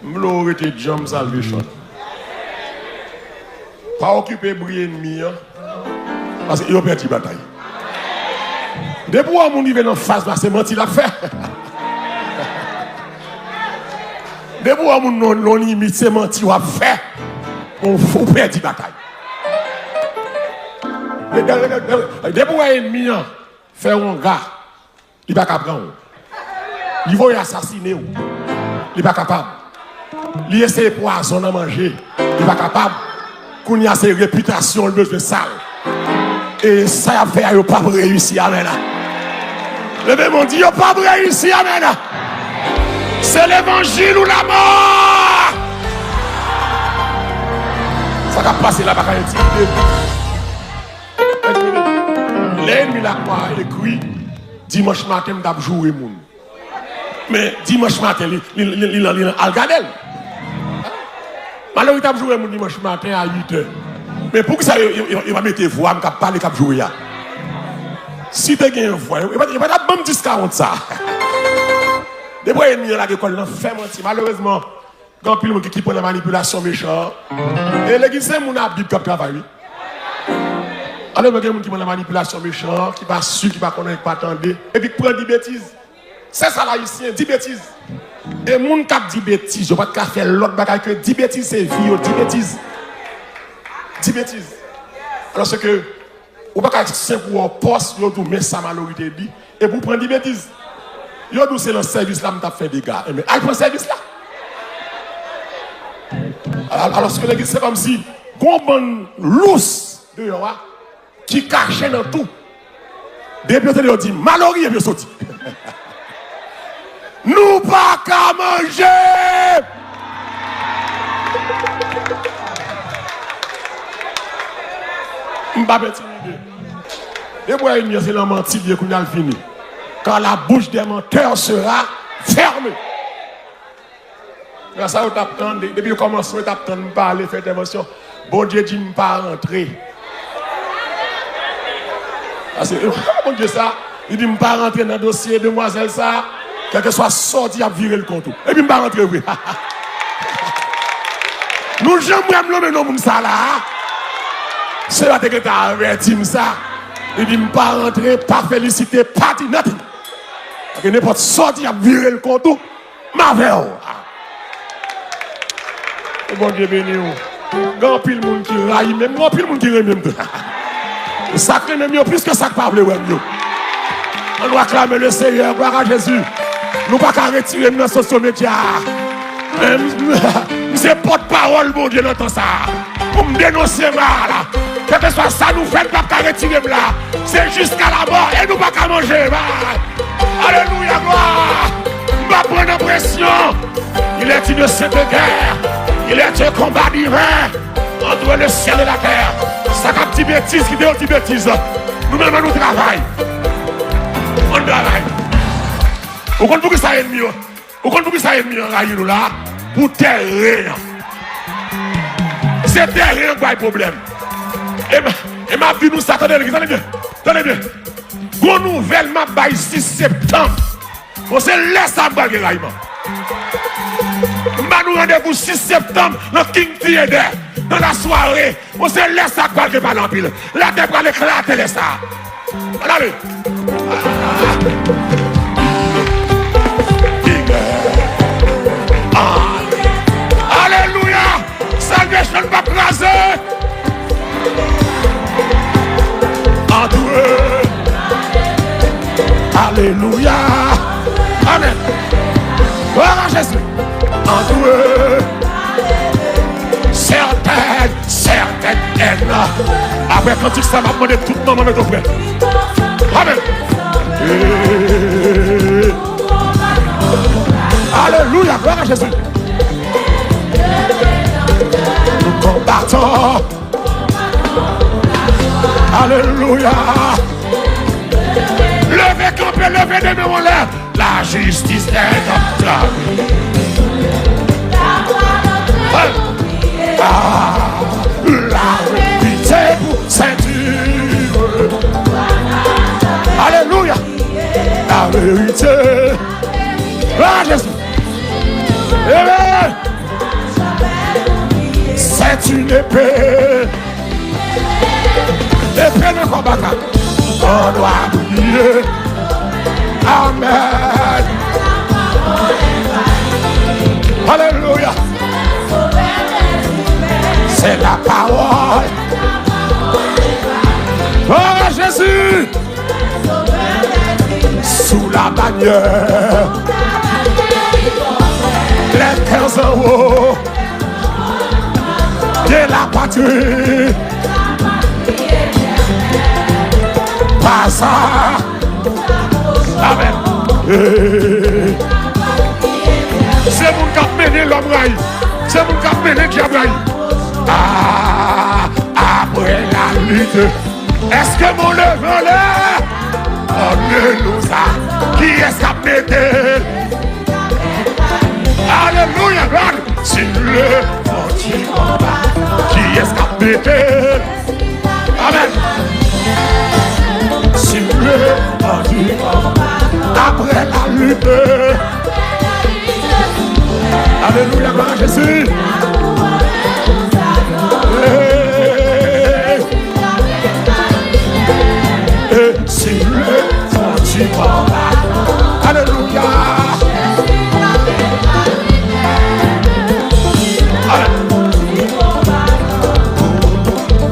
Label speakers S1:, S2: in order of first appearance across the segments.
S1: M'l'aurait été Jam Salvation. Pas occuper briller ennemi, parce qu'il a perdu la bataille. Depuis que mon niveau en face, c'est menti la fait. Depuis que mon limite, c'est menti la fait. On faut perdre la bataille. Depuis que l'ennemi fait un gars, il va pas prendre. Il va assassiner. Il n'est pas capable. Il essaie de poison à manger. Il n'est pas capable. Qu'on y a ses réputations, le besoin sale. Et ça a fait, il n'a pas réussi à mener. Le même dit, il n'a pas réussi à mener. C'est l'évangile ou la mort. Ça va passer là-bas quand il l'ennemi là, moi, écrit, dimanche matin, je vais jouer mon. Mais dimanche matin, il a regardé. Malheureusement, il a joué mon dimanche matin à 8h. Mais pour que ça, il va mettre voix, il va parler, il va jouer. Si tu as une voix, il va pas même 10-40 ça. Depuis qu'il y a l'école, il fait mentir. Malheureusement, quand il y a des gens qui prennent la manipulation méchante, et les gens qui ont la Bible qui travaillent. Alors, il y a des gens qui prennent la manipulation méchante, qui ne sont pas sûrs, qui ne connaissent pas attendre, et puis qui prennent des bêtises. C'est ça là ici, 10 bêtises. Et les gens qui disent bêtises, je ne vais pas faire l'autre bagaille que 10 bêtises, c'est vie, 10 bêtises. 10 bêtises. Alors c'est que, vous ne pouvez pas simple pour un poste, vous dites, mais ça malheureusement dit, et vous prenez 10 bêtises. Vous dites, c'est le service là, vous avez fait des gars. Mais allez prendre le service là. Alors ce que l'église, c'est comme si, bon bon lousse dehors, qui cachait dans tout. Depuis que vous dites, malheureusement, il est sorti. Nous pas qu'à manger. M'pas intimider. Et moi il c'est la mentir qu'on a fini. Quand la bouche des menteurs sera fermée. Là ça on t'attend depuis le commencement t'attend me parler faire intervention. Bon Dieu dit me pas rentrer. Parce que bon Dieu ça, il dit me pas rentrer dans le dossier demoiselle ça. Quel que soit sorti à virer le compte. Et puis, je ne vais pas rentrer. Nous, j'aime l'homme et non, ça là. C'est là que tu as averti ça. Il dit, je ne vais pas rentrer, pas féliciter, pas dire nothing. Parce que n'importe sorti à virer le compte, ma veille. Et bon Dieu béni. Grand pile monde qui raille, même grand pile monde qui raille même. Sacré même plus que ça ne parle pas. On doit acclamer le Seigneur, gloire à Jésus. Nous ne pouvons pas retirer nos social médias. C'est porte-parole, mon Dieu, dans ça. Pour me dénoncer mal. Quel que soit ça, nous faisons pas retirer là. C'est jusqu'à la mort et nous ne pouvons pas manger. Alléluia, gloire. Nous ne pouvons pas prendre pression. Il est une sainte guerre. Il est un combat divin entre le ciel et la terre. Ça cap petite bêtise qui dit petite bêtise. Nous-mêmes, nous travaillons. On travaille. Vous comprenez pourquoi ça est mieux? Vous comprenez pourquoi ça est mieux en là? Pour terrain. C'est terrain qui a un problème. Et ma vie nous ça, attendez bien. Attendez bien. Bonne nouvelle, ma baille 6 septembre. On se laisse à baguer là. Nous rendez-vous 6 septembre dans King Theater. Dans la soirée, on se laisse à baguer par l'empile. La tête va l'éclater les ça. Allez. Alléluia. Salvation va craser. Alléluia. Amen. Gloire à Jésus. Certaines haines. Après quand ça m'a demandé tout le monde de frère. Amen. Alléluia. Gloire à Jésus. Nous combattons. Alléluia. Levez camper, levez des mains en l'air. La justice est notre vie. La vérité pour ceinture. Alléluia. La vérité. Ah, Jésus. Amen. une épée. Épée de combat. On doit prier. Amen. Alléluia. C'est la parole. Oh Jésus. Sous la bannière. Les 15 en haut. De la patrie. Pas ça. Amen. C'est mon cap mené l'homme raï. C'est mon cap mené qui a raï. Ah, après la lutte. Est-ce que mon levant là? Alléluia. Qui est-ce qui a pété? Alléluia. Si le petit combat. Qui est-ce qui a pété? Amen. Si le petit combat. Après la lutte. Alléluia, gloire à Jésus. Et si le petit combat. Alléluia.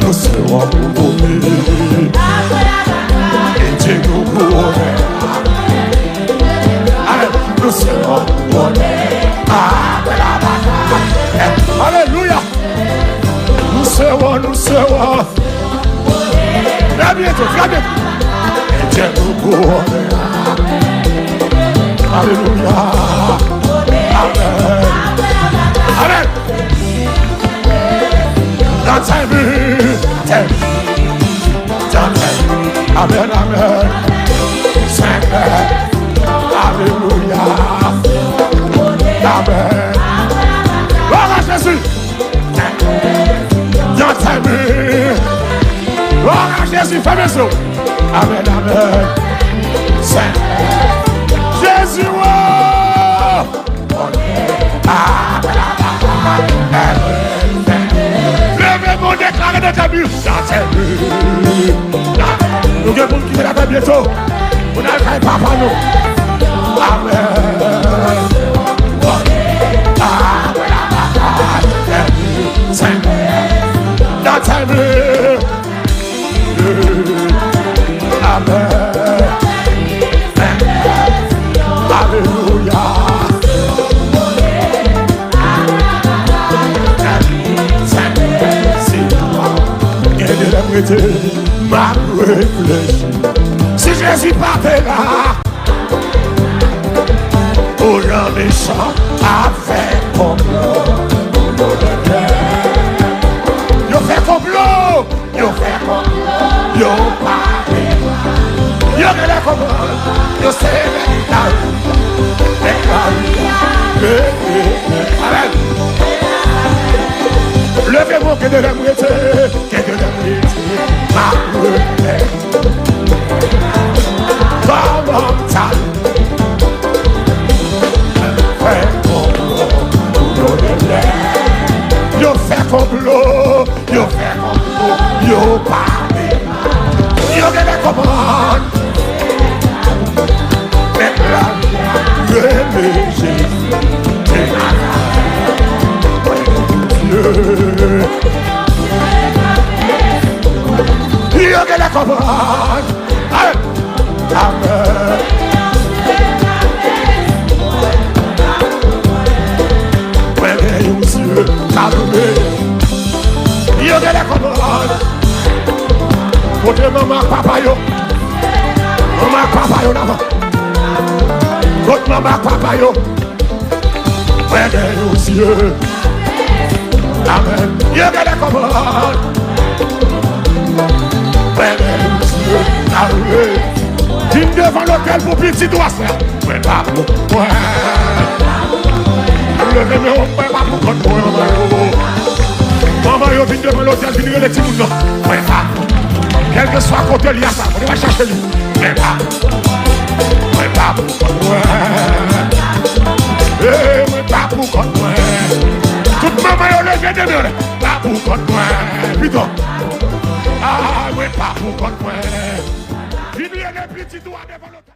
S1: Nous serons couronés. Et Dieu nous couronne. Nous serons couronés. Alléluia. Nous serons. Très bientôt, très bientôt. Et Dieu nous couronne. Alléluia. Amen. Amen. Dans ta vie. Amen, amen. Seigneur. Alléluia. Amen. Gloire à Jésus. Dans ta vie. Gloire à Jésus. Fais mes yeux. Amen, amen. Seigneur. Jésus. Oh. Amen. Levez-moi, déclarez de ta vie. Dans ta vie. Nous avons qui va la bientôt. On a fait papa nous. Amen. Dans ta vie. Amen. Alléluia. Ma réfléchie. Si Jésus partait là, aux gens méchants, avec complot, yo fait complot, yo parlé, yo les complot, yo c'est levez-vous que de la moitié, ma comment ça fait complot, yo parlé, yo les commandes, mais là, le Jésus, Dieu que la commande. Amen. Prenez aux yeux, calmez. Dieu que la commande. Côté maman, papa yo. Maman, papa yo d'avant. Côté maman, papa yo. Prenez aux yeux. Amen. Dieu que la commande. Digne devant l'hôtel pour petit doigt faire. Mais pas pour moi. Levez-moi, pas pour moi. Maman, yo digne devant l'hôtel, digne les petits moutons. Mais pas. Quel que soit côté, il y a ça. On va chercher lui. Mais pas pour moi. Mais pas pour moi. Toute maman, yo levez de mieux. pour contre moi. Putain. Ah, ouais, pas pour contre moi. Il y a des petits doigts devant l'autre.